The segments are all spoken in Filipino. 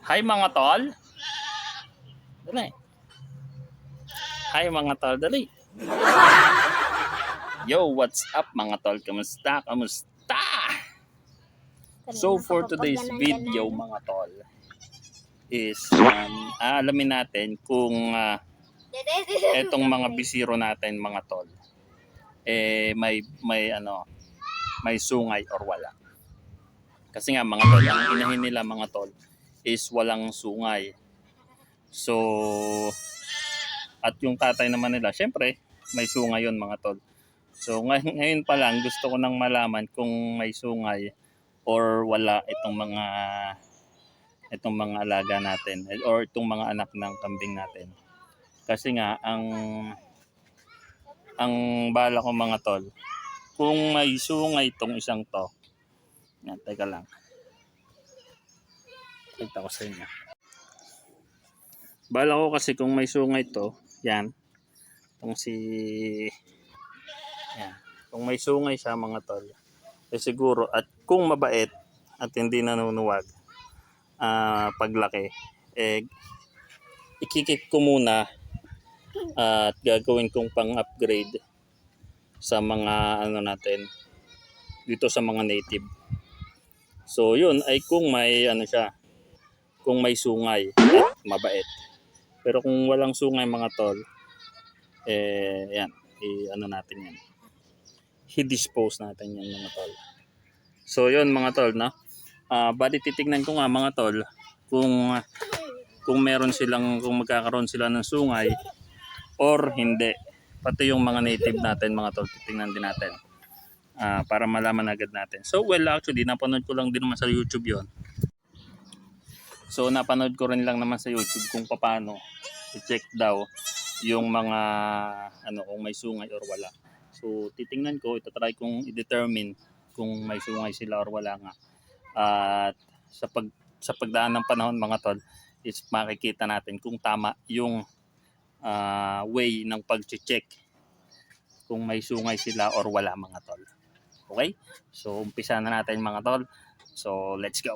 Hi mga tol. Dali. Hi mga tol, dali. Yo, what's up mga tol? Kamusta? Kamusta? So for today's video mga tol is alamin natin kung etong mga bisiro natin mga tol may sungay or wala. Kasi nga mga tol, ang inahin nila mga tol is walang sungay. So at yung tatay naman nila, syempre may sungay yun mga tol. So ngayon pa lang gusto ko nang malaman kung may sungay or wala itong mga alaga natin or itong mga anak ng kambing natin. Kasi nga ang bala ko mga tol, kung may sungay itong isang to. Yan, teka lang. Kita ko sa inyo. Bala ko kasi kung may sungay to, yan. Yan. Kung may sungay siya mga tol, siguro at kung mabait at hindi nanunuwag paglaki, ikikip ko muna at gagawin kong pang-upgrade sa mga natin dito sa mga native. So yun ay kung may kung may sungay at mabait. Pero kung walang sungay mga tol, yan, natin yan. I-dispose natin yan mga tol. So yun mga tol, no? Bali titignan ko nga mga tol kung meron kung magkakaroon sila ng sungay or hindi. Pati yung mga native natin mga tol, titignan din natin. Para malaman agad natin. So well, actually napanood ko lang din naman sa YouTube yon. So napanood ko rin lang naman sa YouTube kung paano i-check daw yung mga kung may sungay or wala. So titingnan ko, itatry kong i-determine kung may sungay sila or wala nga. At sa pagdaan ng panahon mga tol, is makikita natin kung tama yung way ng pag-check kung may sungay sila or wala mga tol. Okay? So umpisa na natin mga tol. So let's go.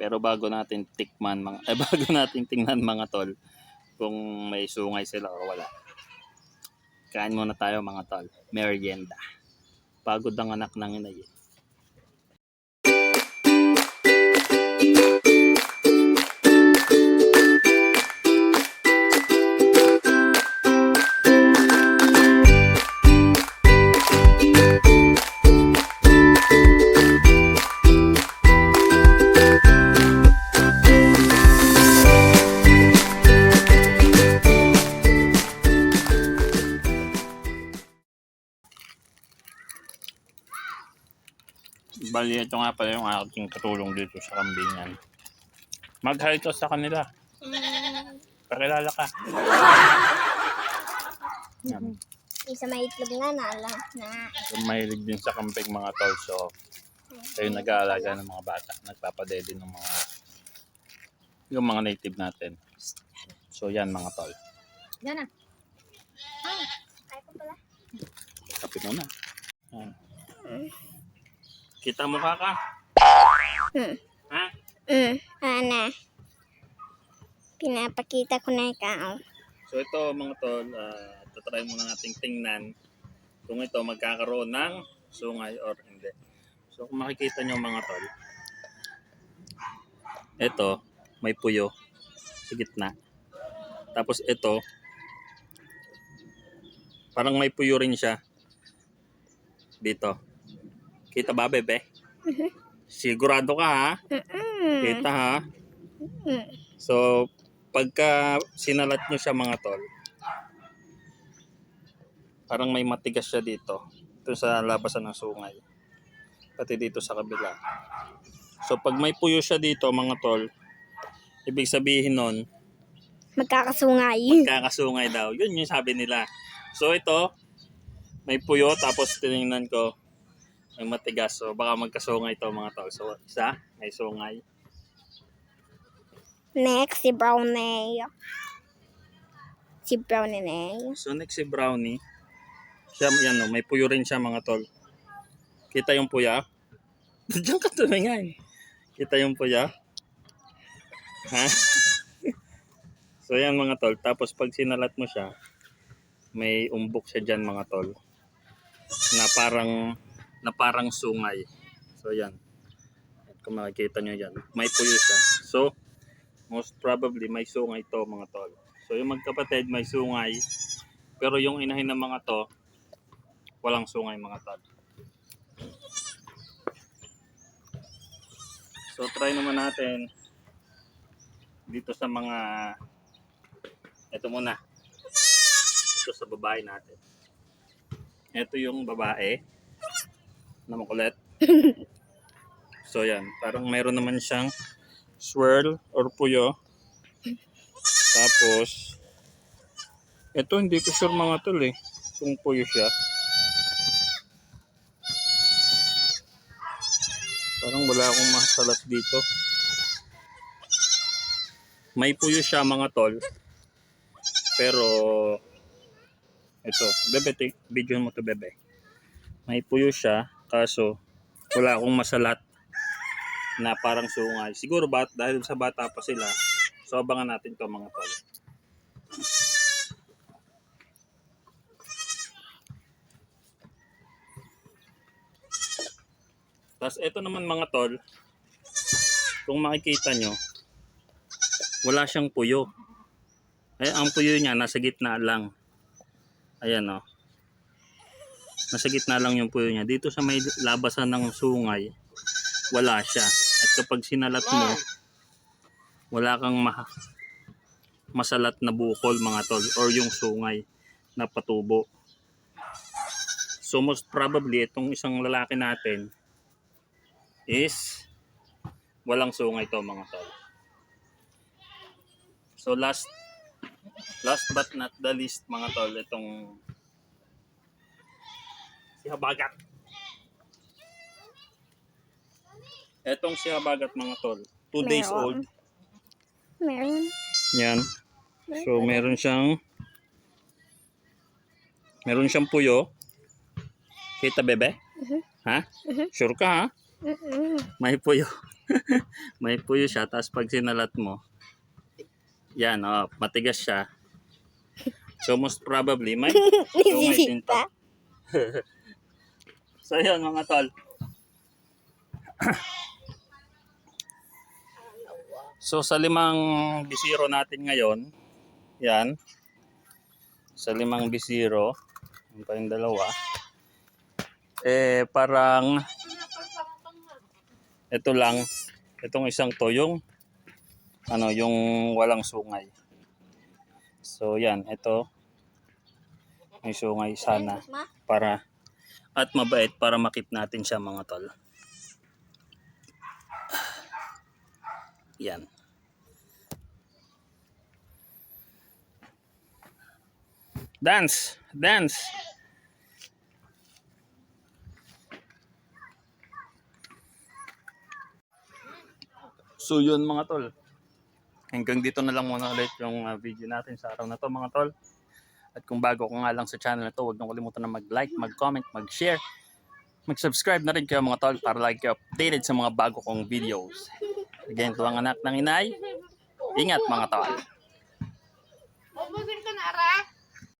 Pero bago natin tingnan mga tol kung may sungay sila o wala. Kain muna tayo mga tol. Merienda. Pagod ang anak ng inay. Bali, ito nga pala yung aking katulong dito sa kambingan. Mag-hi to sa kanila. Pakilala ka. Isa may itlog nga na. So, mahilig din sa kambing mga tol. So, kayo nag-aalaga ng mga bata. Nagpapadede ng yung mga native natin. So, yan mga tol. Yan na. Ay ko pala. Kape mo na. Yan. Kita mukha ka? Ha? Ana. Pinapakita ko na ikaw. So ito mga tol, tatry muna nating tingnan kung ito magkakaroon ng sungay or hindi. So kung makikita nyo mga tol, ito may puyo sa gitna. Tapos ito, parang may puyo rin siya dito. Kita ba bebe? Sigurado ka ha? Kita ha? So pagka sinalat nyo siya mga tol, parang may matigas siya dito. Ito sa labasan ng sungay. Pati dito sa kabila. So pag may puyo siya dito mga tol, ibig sabihin nun, Magkakasungay daw. Yun yung sabi nila. So ito, may puyo tapos tinignan ko, may matigas. So baka magkasungay ito mga tol. So isa, may sungay. Next, si Brownie. Si Brownie. So next si Brownie. Siya, yan may puyo rin siya mga tol. Kita yung puya? Diyan ka tumingin. Kita yung puya? Ha? So yan mga tol. Tapos pag sinalat mo siya, may umbok siya dyan mga tol. Na parang sungay. So yan. Kung makikita nyo yan. May puyo siya. So most probably may sungay to mga tol. So yung magkapatid may sungay. Pero yung inahin ng mga to, walang sungay mga tol. So try naman natin dito sa mga ito muna. Ito sa babae natin. Ito yung babae na makulit. So yan, parang meron naman siyang swirl or puyo. Tapos ito hindi ko sure mga tol eh kung puyo siya. Parang wala akong masalat dito. May puyo siya mga tol. Pero ito, bebe, video mo to bebe. May puyo siya, kaso wala akong masalat na parang sungay. Siguro dahil sa bata pa sila. So abangan natin to mga tol. Tapos ito naman mga tol, kung makikita nyo, wala siyang puyo. Eh, ang puyo niya nasa gitna lang. Ayan o. Nasa gitna lang yung puyo niya. Dito sa may labasan ng sungay, wala siya. At kapag sinalat mo, wala kang masalat na bukol mga tol or yung sungay na patubo. So most probably itong isang lalaki natin is walang sungay to mga tol. So last but not the least mga tol, itong si Habagat. Etong si Habagat mga tol, 2 days old. Meron. Yan. So meron siyang puyo. Kita bebe? Ha? Sure ka ha? May puyo. May puyo siya. Tapos pag sinalat mo, yan oh, matigas siya. So most probably may sungay din to. So yun mga tol. So sa 5 bisiro natin ngayon, yan. Sa 5 bisiro, yung pa yung 2. Eh parang ito lang, itong isang to yung yung walang sungay. So yan, ito may sungay sana para at mabait para makip natin siya mga tol. Yan. Dance, dance. So yun mga tol. Hanggang dito na lang muna ulit yung video natin sa araw na to mga tol. At kung bago ka nga lang sa channel na to, huwag nang kalimutan na mag-like, mag-comment, mag-share, mag-subscribe na rin kayo mga tol para lagi kayo updated sa mga bago kong videos. Again, ito ang anak ng inay. Ingat mga tol.